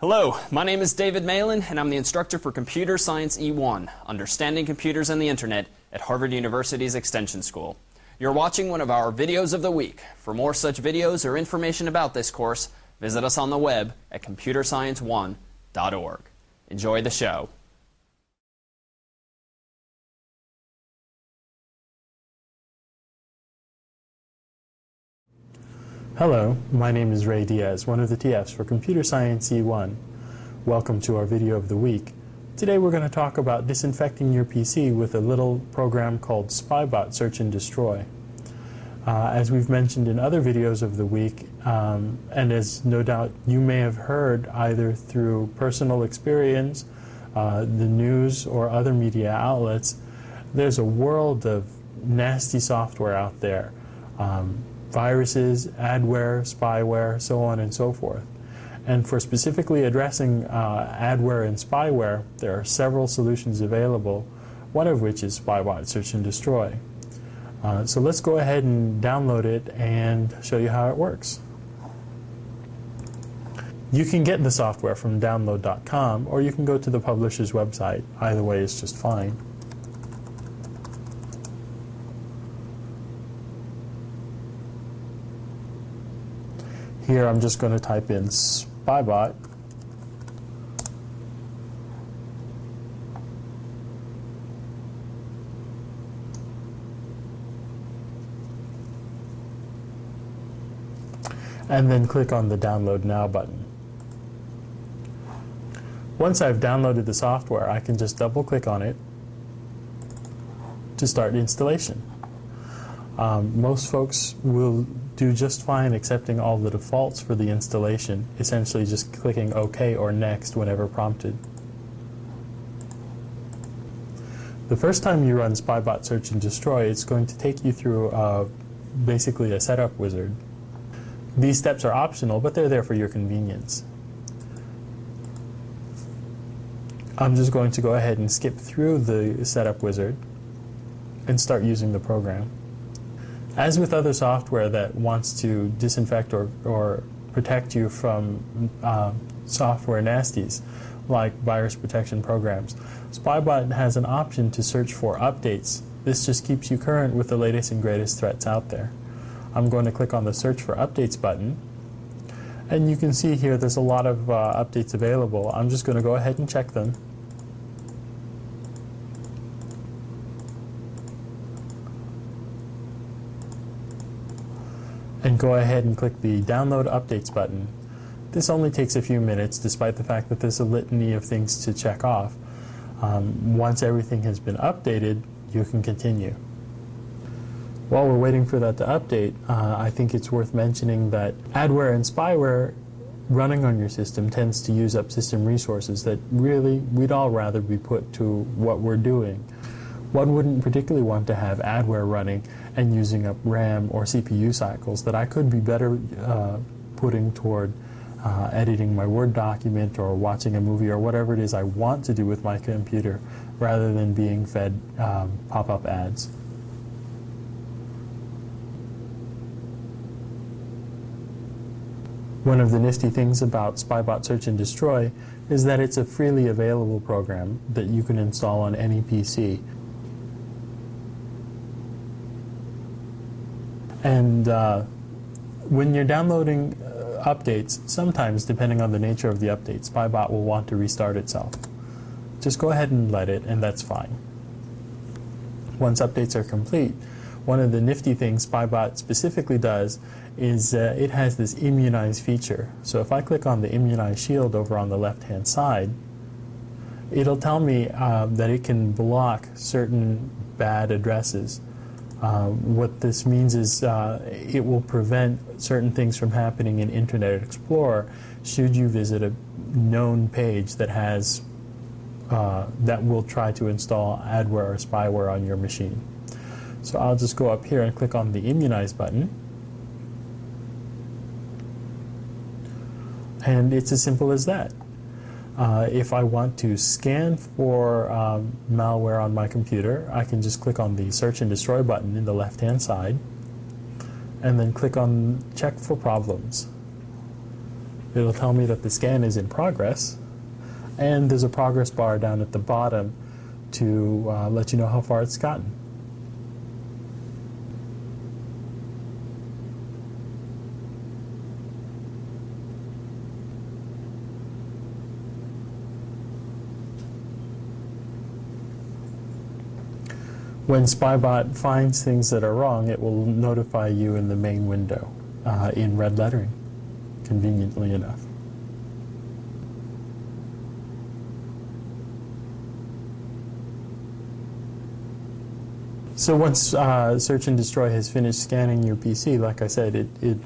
Hello, my name is David Malin, and I'm the instructor for Computer Science E1, Understanding Computers and the Internet at Harvard University's Extension School. You're watching one of our videos of the week. For more such videos or information about this course, visit us on the web at computerscience1.org. Enjoy the show. Hello, my name is Ray Diaz, one of the TFs for Computer Science E1. Welcome to our video of the week. Today we're going to talk about disinfecting your PC with a little program called Spybot Search and Destroy. As we've mentioned in other videos of the week, and as no doubt you may have heard either through personal experience, the news, or other media outlets, there's a world of nasty software out there. Viruses, adware, spyware, so on and so forth. And for specifically addressing adware and spyware, there are several solutions available, one of which is Spybot Search and Destroy. So let's go ahead and download it and show you how it works. You can get the software from download.com, or you can go to the publisher's website. Either way is just fine. Here I'm just going to type in Spybot. And then click on the Download Now button. Once I've downloaded the software, I can just double click on it to start installation. Most folks will do just fine accepting all the defaults for the installation, essentially just clicking OK or Next whenever prompted. The first time you run Spybot Search and Destroy, it's going to take you through basically a setup wizard. These steps are optional, but they're there for your convenience. I'm just going to go ahead and skip through the setup wizard and start using the program. As with other software that wants to disinfect or protect you from software nasties, like virus protection programs, Spybot has an option to search for updates. This just keeps you current with the latest and greatest threats out there. I'm going to click on the Search for Updates button, and you can see here there's a lot of updates available. I'm just going to go ahead and check them. And go ahead and click the Download Updates button. This only takes a few minutes, despite the fact that there's a litany of things to check off. Once everything has been updated, you can continue. While we're waiting for that to update, I think it's worth mentioning that adware and spyware running on your system tends to use up system resources that really we'd all rather be put to what we're doing. One wouldn't particularly want to have adware running and using up RAM or CPU cycles that I could be better putting toward editing my Word document or watching a movie or whatever it is I want to do with my computer, rather than being fed pop-up ads. One of the nifty things about Spybot Search and Destroy is that it's a freely available program that you can install on any PC. And when you're downloading updates, sometimes, depending on the nature of the update, Spybot will want to restart itself. Just go ahead and let it, and that's fine. Once updates are complete, one of the nifty things Spybot specifically does is it has this immunize feature. So if I click on the immunize shield over on the left-hand side, it'll tell me that it can block certain bad addresses. What this means is it will prevent certain things from happening in Internet Explorer should you visit a known page that has that will try to install adware or spyware on your machine. So I'll just go up here and click on the Immunize button. And it's as simple as that. If I want to scan for malware on my computer, I can just click on the Search and Destroy button in the left-hand side, and then click on Check for Problems. It'll tell me that the scan is in progress, and there's a progress bar down at the bottom to let you know how far it's gotten. When Spybot finds things that are wrong, it will notify you in the main window in red lettering, conveniently enough. So once Search and Destroy has finished scanning your PC, like I said, it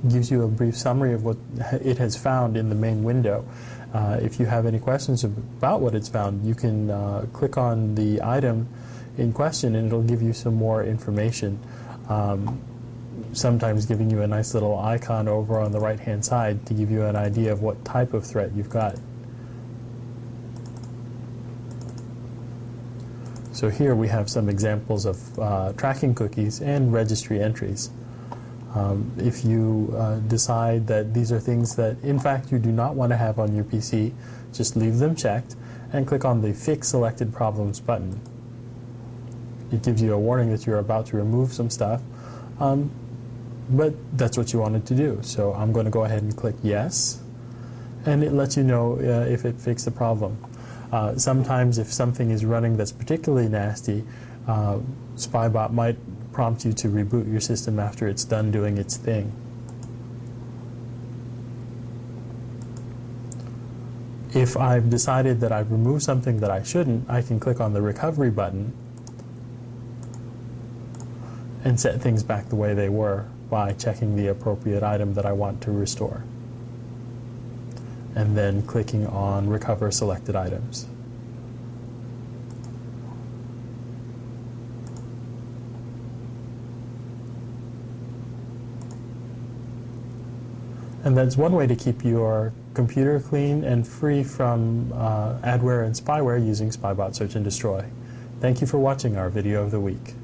gives you a brief summary of what it has found in the main window. If you have any questions about what it's found, you can click on the item in question and it'll give you some more information, sometimes giving you a nice little icon over on the right hand side to give you an idea of what type of threat you've got. So here we have some examples of tracking cookies and registry entries. If you decide that these are things that in fact you do not want to have on your PC, just leave them checked and click on the Fix Selected Problems button. It gives you a warning that you're about to remove some stuff, but that's what you wanted to do. So I'm going to go ahead and click Yes, and it lets you know if it fixed the problem. Sometimes if something is running that's particularly nasty, Spybot might prompt you to reboot your system after it's done doing its thing. If I've decided that I've removed something that I shouldn't, I can click on the Recovery button and set things back the way they were by checking the appropriate item that I want to restore, and then clicking on Recover Selected Items. And that's one way to keep your computer clean and free from adware and spyware using Spybot Search and Destroy. Thank you for watching our video of the week.